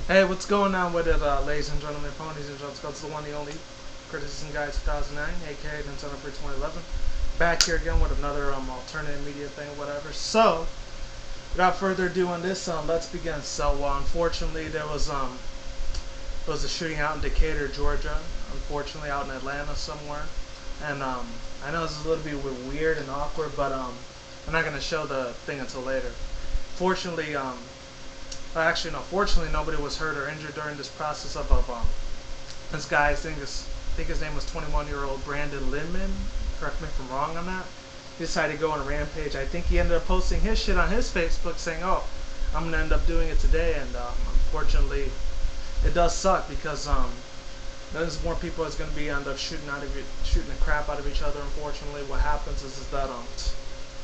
Hey, what's going on with it, ladies and gentlemen, ponies and gents? It's the one, the only Criticism Guy 2009, aka Nintendo for 2011. Back here again with another alternative media thing, or whatever. So, without further ado on this, let's begin. So, unfortunately, there was a shooting out in Decatur, Georgia. Unfortunately, out in Atlanta somewhere. And I know this is a little bit weird and awkward, but I'm not gonna show the thing until later. Fortunately, actually, no. Fortunately, nobody was hurt or injured during this process of this guy. I think his name was 21-year-old Brandon Lindman. Correct me if I'm wrong on that. He decided to go on a rampage. I think he ended up posting his shit on his Facebook saying, "Oh, I'm gonna end up doing it today." And unfortunately, it does suck because there's more people that's gonna be end up shooting the crap out of each other. Unfortunately, what happens is that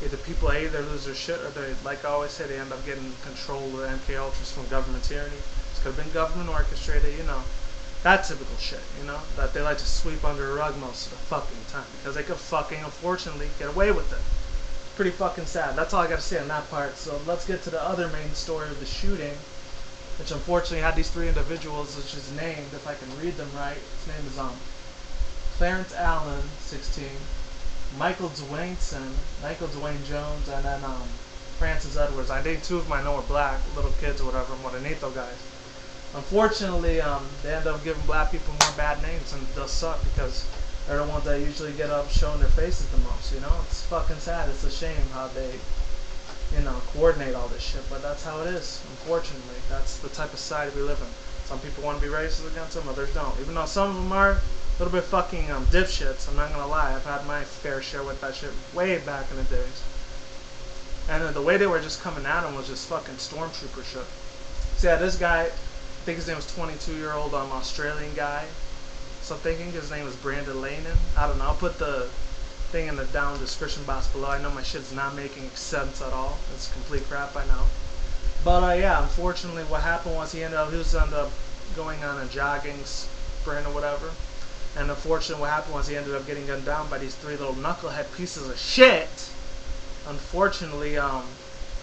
either people either lose their shit or they, like I always say, they end up getting control of the MK Ultras from government tyranny. This could have been government orchestrated, that typical shit, that they like to sweep under the rug most of the fucking time because they could fucking, unfortunately, get away with it. Pretty fucking sad. That's all I gotta say on that part. So let's get to the other main story of the shooting, which unfortunately had these three individuals, which is named, if I can read them right, his name is Clarence Allen, 16, Michael Dwayne Jones, and then Francis Edwards. I think two of them I know are black, little kids or whatever, Morenito guys. Unfortunately, they end up giving black people more bad names, and it does suck because they're the ones that usually get up showing their faces the most, It's fucking sad. It's a shame how they, coordinate all this shit, but that's how it is, unfortunately. That's the type of society we live in. Some people want to be racist against them, others don't. Even though some of them are a little bit fucking dipshits, I'm not gonna lie. I've had my fair share with that shit way back in the days. And the way they were just coming at him was just fucking stormtrooper shit. So yeah, this guy, I think his name was 22-year-old Australian guy. So I'm thinking his name was Brandon Lanin. I don't know. I'll put the thing in the down description box below. I know my shit's not making sense at all. It's complete crap, I know. But yeah, unfortunately, what happened was he ended up going on a jogging sprint or whatever. And unfortunately, what happened was he ended up getting gunned down by these three little knucklehead pieces of shit. Unfortunately,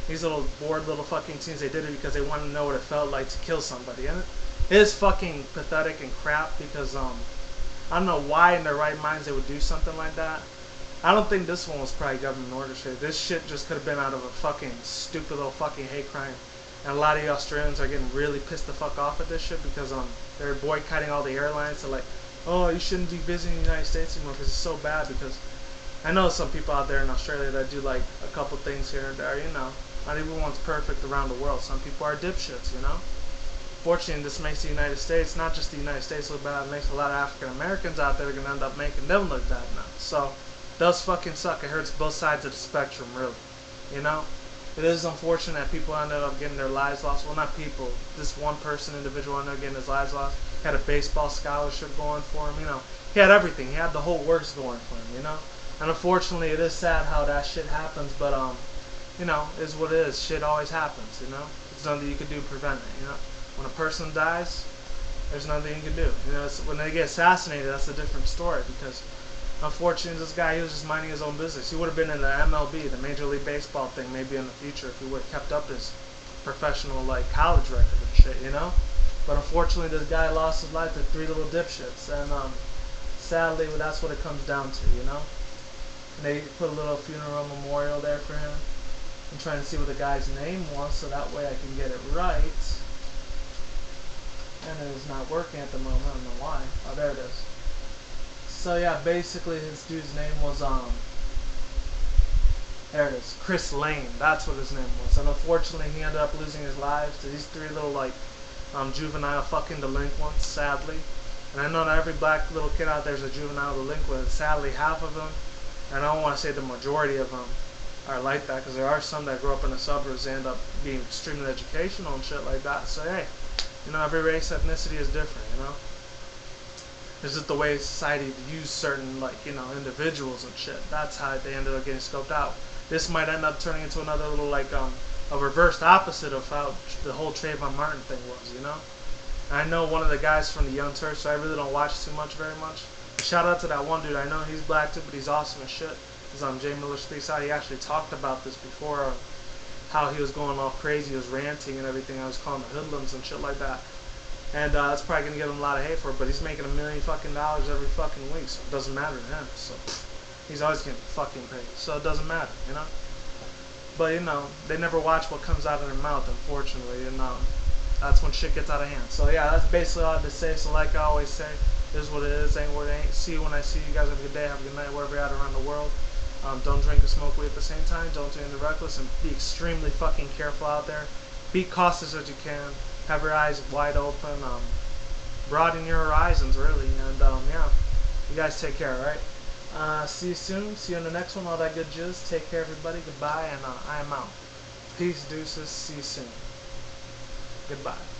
these little bored little fucking teens, they did it because they wanted to know what it felt like to kill somebody. And it is fucking pathetic and crap because I don't know why in their right minds they would do something like that. I don't think this one was probably government orchestrated. This shit just could have been out of a fucking stupid little fucking hate crime. And a lot of you Australians are getting really pissed the fuck off at this shit because they're boycotting all the airlines. So like, oh, you shouldn't be visiting the United States anymore because it's so bad. Because I know some people out there in Australia that do like a couple things here and there, Not everyone's perfect around the world. Some people are dipshits, Fortunately, this makes the United States, not just the United States look bad, it makes a lot of African Americans out there going to end up making them look bad now. So, it does fucking suck. It hurts both sides of the spectrum, really. It is unfortunate that people ended up getting their lives lost. Well, not people. This one person, individual, ended up getting his lives lost. He had a baseball scholarship going for him, He had everything. He had the whole works going for him, And unfortunately, it is sad how that shit happens, but, is what it is. Shit always happens, There's nothing you can do to prevent it, When a person dies, there's nothing you can do. When they get assassinated, that's a different story because unfortunately this guy, he was just minding his own business. He would have been in the MLB, the Major League Baseball thing, maybe in the future if he would have kept up his professional college record and shit, But unfortunately this guy lost his life to three little dipshits and sadly that's what it comes down to, And they put a little funeral memorial there for him. I'm trying to see what the guy's name was so that way I can get it right. And it is not working at the moment. I don't know why. Oh, there it is. So yeah, basically his dude's name was there it is, Chris Lane. That's what his name was. And unfortunately, he ended up losing his lives to these three little juvenile fucking delinquents. Sadly, and I know that every black little kid out there is a juvenile delinquent. Sadly, half of them, and I don't want to say the majority of them, are like that because there are some that grow up in the suburbs and end up being extremely educational and shit like that. So hey. Every race, ethnicity is different, It's just the way society views certain, individuals and shit. That's how they ended up getting scoped out. This might end up turning into another little, a reversed opposite of how the whole Trayvon Martin thing was, And I know one of the guys from the Young Turks, so I really don't watch too much, very much. But shout out to that one dude. I know he's black too, but he's awesome as shit. He's on Jay Miller Speaks Out. He actually talked about this before, how he was going all crazy, he was ranting and everything. I was calling the hoodlums and shit like that. And that's probably gonna give him a lot of hate for it, but he's making $1 million fucking dollars every fucking week, so it doesn't matter to him. So he's always getting fucking paid, so it doesn't matter, you know. But you know, they never watch what comes out of their mouth, unfortunately, and that's when shit gets out of hand. So yeah, that's basically all I have to say. So like I always say, this is what it is, ain't what it ain't. See you when I see you guys. Have a good day, have a good night, wherever you're at around the world. Don't drink or smoke weed at the same time. Don't do anything reckless, and be extremely fucking careful out there. Be cautious as you can. Have your eyes wide open. Broaden your horizons, really. And yeah, you guys take care, alright? See you soon. See you on the next one. All that good jizz. Take care, everybody. Goodbye, and I am out. Peace, deuces. See you soon. Goodbye.